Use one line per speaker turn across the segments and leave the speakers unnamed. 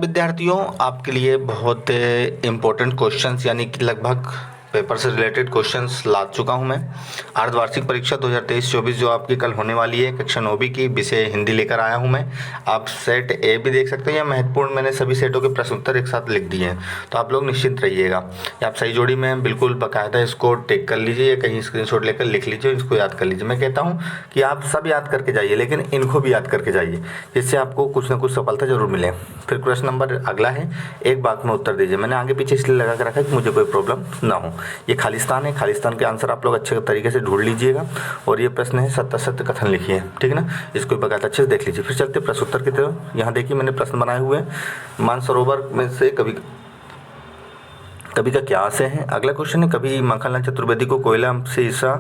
विद्यार्थियों, आपके लिए बहुत इम्पोर्टेंट क्वेश्चंस यानी कि लगभग पेपर से रिलेटेड क्वेश्चंस ला चुका हूं मैं। अर्धवार्षिक परीक्षा 2023-24 जो आपकी कल होने वाली है कक्षा 9वीं की, विषय हिंदी लेकर आया हूं मैं। आप सेट ए भी देख सकते हैं या महत्वपूर्ण मैंने सभी सेटों के प्रश्न उत्तर एक साथ लिख दिए हैं, तो आप लोग निश्चिंत रहिएगा। आप सही जोड़ी में बिल्कुल बाकायदा इसको टिक कर लीजिए या कहीं स्क्रीनशॉट लेकर लिख लीजिए, इसको याद कर लीजिए। मैं कहता हूँ कि आप सब याद करके जाइए, लेकिन इनको भी याद करके जाइए, जिससे आपको कुछ ना कुछ सफलता जरूर मिले। फिर प्रश्न नंबर अगला है, एक वाक्य में उत्तर दीजिए। मैंने आगे पीछे इसलिए लगा कर रखा है कि मुझे कोई प्रॉब्लम ना हो। ये खालिस्तान है, खालिस्तान के आंसर आप लोग अच्छे तरीके से ढूंढ लीजिएगा। और ये प्रश्न है सत्य सत्य कथन लिखिए, ठीक है ना। इसको बकायदा अच्छे से देख लीजिए। फिर चलते प्रश्न उत्तर की तरफ। यहाँ देखिए मैंने प्रश्न बनाए हुए हैं। मानसरोवर में से कभी का क्या आशय है। अगला क्वेश्चन है, कभी माखनलाल चतुर्वेदी को कोयला से ईर्ष्या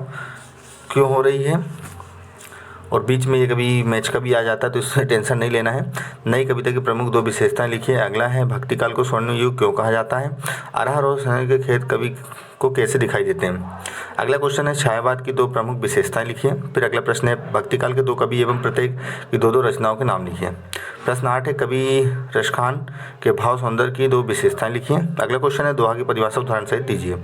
क्यों हो रही है। और बीच में ये कभी मैच का भी आ जाता है, तो इससे टेंशन नहीं लेना है। नई कविता की प्रमुख 2 विशेषताएं लिखिए। अगला है, भक्ति काल को स्वर्ण युग क्यों कहा जाता है। अरहर और सरसों के खेत कवि को कैसे दिखाई देते हैं। अगला क्वेश्चन है, छायावाद की 2 प्रमुख विशेषताएं लिखिए। फिर अगला प्रश्न है, भक्ति काल के 2 कवि एवं प्रत्येक की 2 रचनाओं के नाम लिखिए। प्रश्न 8 है, कवि रसखान के भाव सौंदर्य की 2 विशेषताएं लिखिए। अगला क्वेश्चन है, दोहा की परिभाषा उदाहरण सहित दीजिए।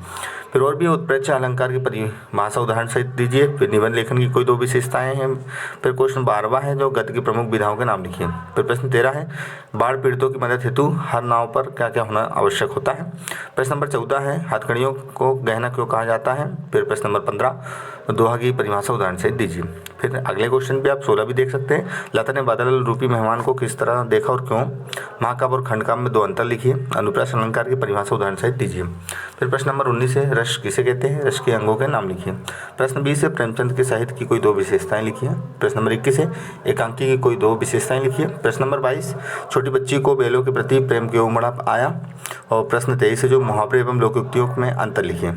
फिर और भी उत्प्रेक्ष अलंकार की परिभाषा उदाहरण सहित दीजिए। फिर निबंध लेखन की कोई 2 विशेषताएं हैं। फिर क्वेश्चन 12वां है, जो गद्य की प्रमुख विधाओं के नाम लिखिए। फिर प्रश्न 13 है, बाढ़ पीड़ितों की मदद हेतु हर नाव पर क्या क्या होना आवश्यक होता है। प्रश्न नंबर 14 है, हथकड़ियों को गहना क्यों कहा जाता है। फिर प्रश्न नंबर 15, दोहा की परिभाषा उदाहरण सहित दीजिए। फिर अगले क्वेश्चन पे आप 16 भी देख सकते हैं। लता ने बादल रूपी मेहमान को किस तरह देखा और क्यों। महाकाव्य और खंडकाव्य में 2 अंतर लिखिए। अनुप्रास अलंकार की परिभाषा उदाहरण सहित दीजिए। फिर प्रश्न नंबर 19 है, रस किसे कहते हैं, रस के अंगों के नाम लिखिए। प्रश्न 20 है, प्रेमचंद के साहित्य की कोई 2 विशेषताएं लिखिए। प्रश्न नंबर 21 है, एकांकी की कोई 2 विशेषताएं लिखिए। प्रश्न नंबर 22, छोटी बच्ची को बैलों के प्रति प्रेम क्यों उमड़ आया। और प्रश्न 23 है, जो मुहावरे एवं लोकोक्तियों में अंतर लिखिए।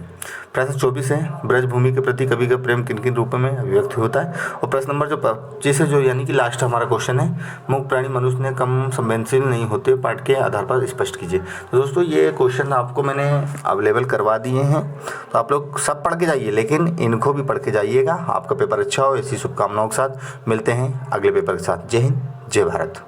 प्रश्न 24 है, ब्रजभूमि के प्रति कवि का प्रेम किन किन रूपों में अभिव्यक्त होता है। और प्रश्न नंबर जो 25 है, जो यानी कि लास्ट हमारा क्वेश्चन है, मूक प्राणी मनुष्य ने कम संवेदनशील नहीं होते, पाठ के आधार पर स्पष्ट कीजिए। तो दोस्तों ये क्वेश्चन आपको मैंने अवेलेबल करवा दिए हैं, तो आप लोग सब पढ़ के जाइए, लेकिन इनको भी पढ़ के जाइएगा। आपका पेपर अच्छा हो, ऐसी शुभकामनाओं के साथ मिलते हैं अगले पेपर के साथ। जय हिंद, जय भारत।